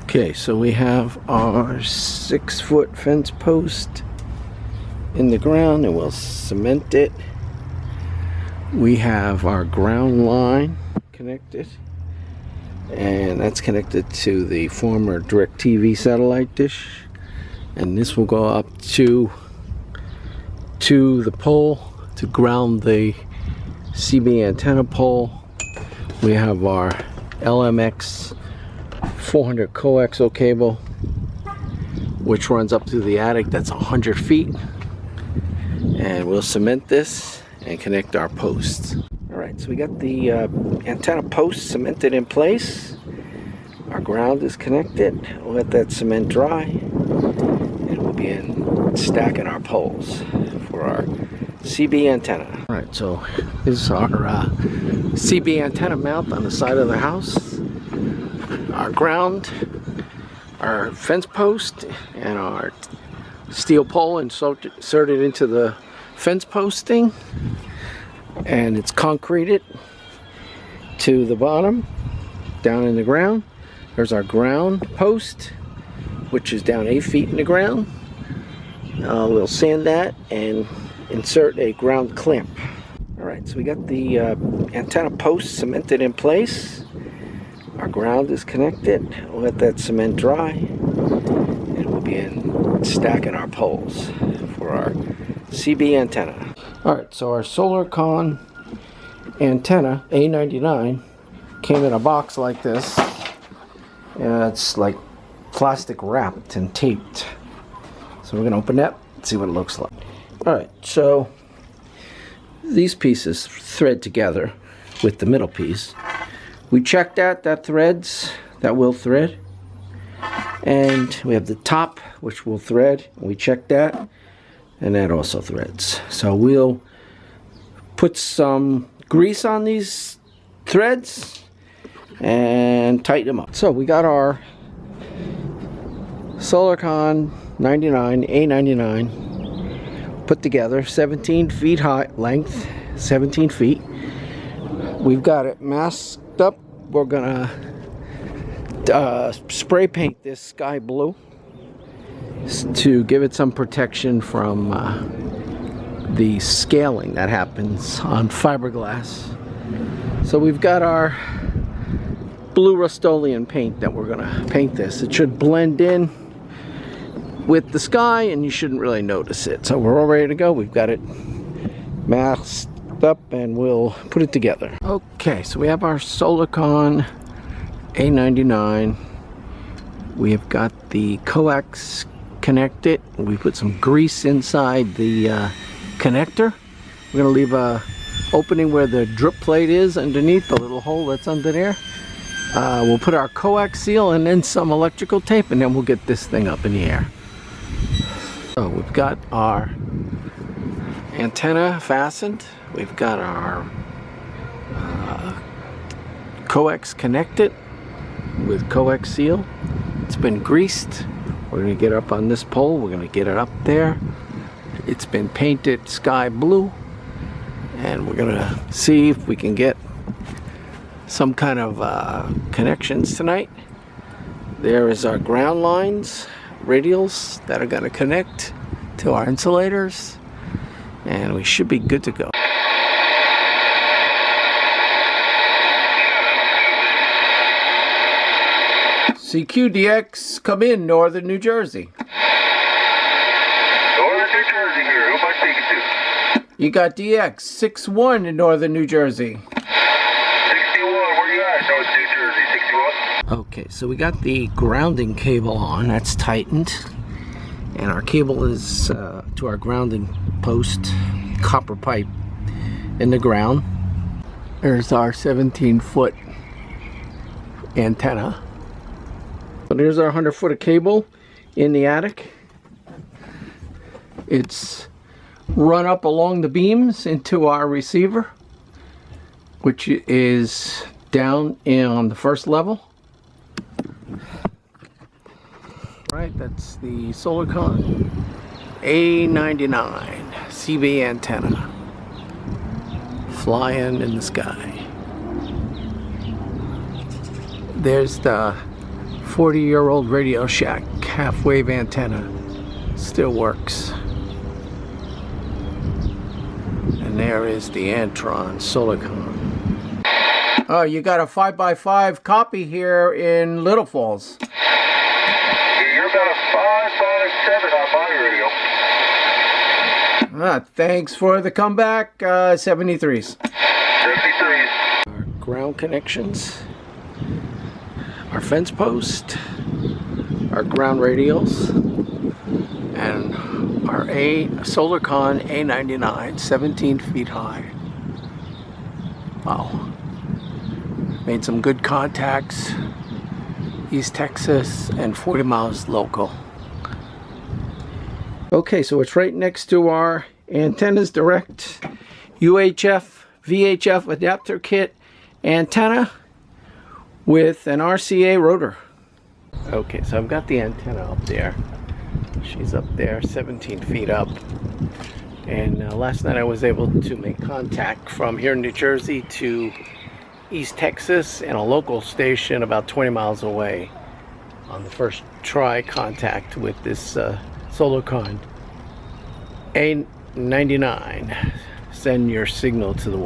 Okay, so we have our 6-foot fence post in the ground and we'll cement it. We have our ground line connected, and that's connected to the former DirecTV satellite dish, and this will go up to the pole to ground the CB antenna pole. We have our LMX 400 coaxial cable which runs up to the attic. That's 100 feet, and we'll cement this and connect our posts. Alright, so we got the antenna post cemented in place. Our ground is connected. We'll let that cement dry and we'll begin stacking our poles for our CB antenna. Alright, so this is our CB antenna mount on the side of the house. Our ground, our fence post, and our steel pole inserted into the fence posting, and it's concreted to the bottom down in the ground. There's our ground post, which is down 8 feet in the ground. We'll sand that and insert a ground clamp. Alright, so we got the antenna post cemented in place. Our ground is connected. We'll let that cement dry and we'll begin stacking our poles for our CB antenna. Alright, so our Solarcon antenna A-99 came in a box like this. It's like plastic wrapped and taped. So we're going to open that and see what it looks like. Alright, so these pieces thread together with the middle piece. We checked that threads, that will thread. And we have the top, which will thread. We checked that, and that also threads. So we'll put some grease on these threads and tighten them up. So we got our Solarcon 99 A-99 put together, 17 feet high length, 17 feet. We've got it masked up. We're gonna spray paint this sky blue to give it some protection from the scaling that happens on fiberglass. So we've got our blue Rust-Oleum paint that we're gonna paint this. It should blend in with the sky and you shouldn't really notice it. So we're all ready to go. We've got it masked up and we'll put it together. Okay, so we have our Solarcon A-99. We have got the coax connected. We put some grease inside the connector. We're gonna leave a opening where the drip plate is underneath, the little hole that's under there. We'll put our coaxial and then some electrical tape, and then we'll get this thing up in the air. So we've got our antenna fastened. We've got our coax connected with coaxial. It's been greased. We're going to get up on this pole. We're going to get it up there. It's been painted sky blue, and we're going to see if we can get some kind of connections tonight. There is our ground lines, radials that are going to connect to our insulators, and we should be good to go. CQDX, come in, Northern New Jersey. Northern New Jersey here. Who am I speaking to? You got DX 61 in Northern New Jersey. 61, where you at? North New Jersey, 61. Okay, so we got the grounding cable on. That's tightened. And our cable is to our grounding post, copper pipe in the ground. There's our 17-foot antenna. So there's our 100-foot of cable in the attic. It's run up along the beams into our receiver, which is down on the first level. Right, that's the Solarcon A-99 CB antenna flying in the sky. There's the 40-year-old Radio Shack half-wave antenna. Still works. And there is the Antron Solarcon. Oh, you got a 5x5 copy here in Little Falls. You're about a 557 on my radio. Thanks for the comeback, 73s. 73s. Our ground connections, our fence post, our ground radials, and our Solarcon A-99, 17 feet high. Wow. Made some good contacts, East Texas and 40 miles local. Okay, so it's right next to our Antennas Direct UHF VHF adapter kit antenna with an RCA rotor. Okay, so I've got the antenna up there. She's up there, 17 feet up. And last night I was able to make contact from here in New Jersey to East Texas and a local station about 20 miles away on the first try contact with this Solarcon A-99. Send your signal to the world.